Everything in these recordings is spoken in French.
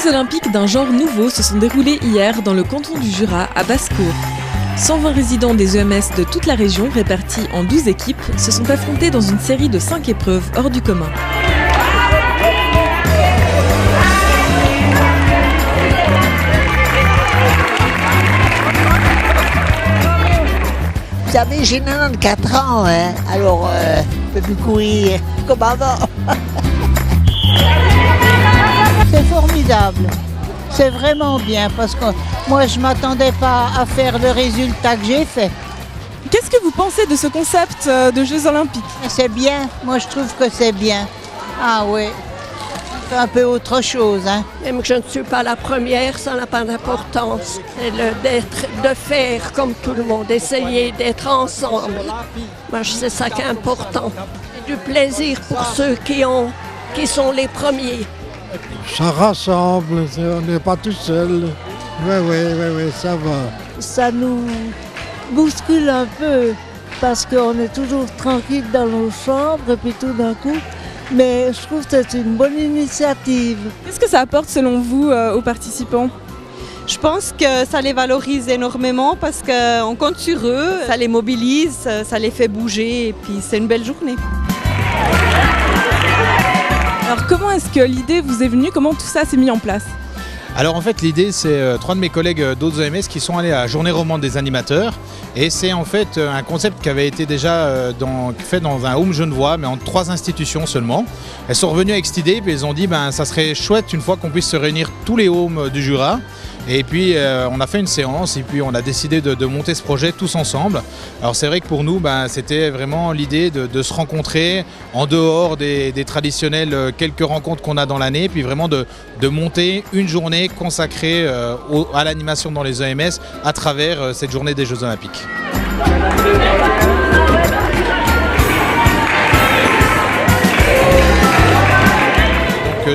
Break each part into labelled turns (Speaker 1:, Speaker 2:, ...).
Speaker 1: Jeux olympiques d'un genre nouveau se sont déroulés hier dans le canton du Jura, à Basse-Cour. 120 résidents des EMS de toute la région, répartis en 12 équipes, se sont affrontés dans une série de 5 épreuves hors du commun.
Speaker 2: Vous savez, j'ai 94 ans, hein, alors je peux plus courir comme avant. C'est formidable, c'est vraiment bien parce que moi je ne m'attendais pas à faire le résultat que j'ai fait.
Speaker 1: Qu'est-ce que vous pensez de ce concept de Jeux olympiques ?
Speaker 2: C'est bien, moi je trouve que c'est bien. Ah oui, c'est un peu autre chose. Hein.
Speaker 3: Même que je ne suis pas la première, ça n'a pas d'importance. C'est de faire comme tout le monde, essayer d'être ensemble. Moi, c'est ça qui est important. Et du plaisir pour ceux qui sont les premiers.
Speaker 4: Ça rassemble, on n'est pas tout seul. Oui, ça va.
Speaker 5: Ça nous bouscule un peu parce qu'on est toujours tranquille dans nos chambres et puis tout d'un coup. Mais je trouve que c'est une bonne initiative.
Speaker 1: Qu'est-ce que ça apporte selon vous aux participants ?
Speaker 6: Je pense que ça les valorise énormément parce qu'on compte sur eux, ça les mobilise, ça les fait bouger et puis c'est une belle journée.
Speaker 1: Alors comment est-ce que l'idée vous est venue ? Comment tout ça s'est mis en place ?
Speaker 7: Alors en fait l'idée c'est 3 de mes collègues d'autres EMS qui sont allés à la journée romande des animateurs et c'est en fait un concept qui avait été déjà fait dans un home genevois mais en 3 institutions seulement. Elles sont revenues avec cette idée et puis elles ont dit ça serait chouette une fois qu'on puisse se réunir tous les homes du Jura. Et puis on a fait une séance et puis on a décidé de monter ce projet tous ensemble. Alors c'est vrai que pour nous c'était vraiment l'idée de se rencontrer en dehors des traditionnelles quelques rencontres qu'on a dans l'année, puis vraiment de monter une journée consacrée à l'animation dans les EMS à travers cette journée des Jeux Olympiques.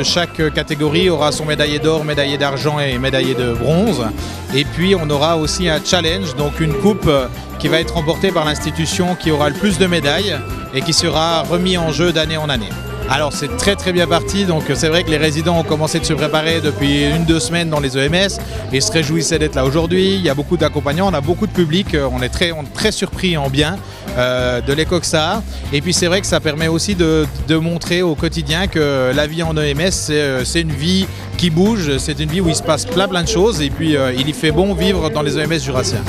Speaker 7: Chaque catégorie aura son médaillé d'or, médaillé d'argent et médaillé de bronze. Et puis on aura aussi un challenge, donc une coupe qui va être remportée par l'institution qui aura le plus de médailles et qui sera remis en jeu d'année en année. Alors c'est très bien parti, donc c'est vrai que les résidents ont commencé de se préparer depuis 1-2 semaines dans les EMS et se réjouissaient d'être là aujourd'hui. Il y a beaucoup d'accompagnants, on a beaucoup de public, on est très surpris en bien de l'écho que ça a. Et puis c'est vrai que ça permet aussi de montrer au quotidien que la vie en EMS c'est une vie qui bouge, c'est une vie où il se passe plein de choses et puis il y fait bon vivre dans les EMS jurassiens.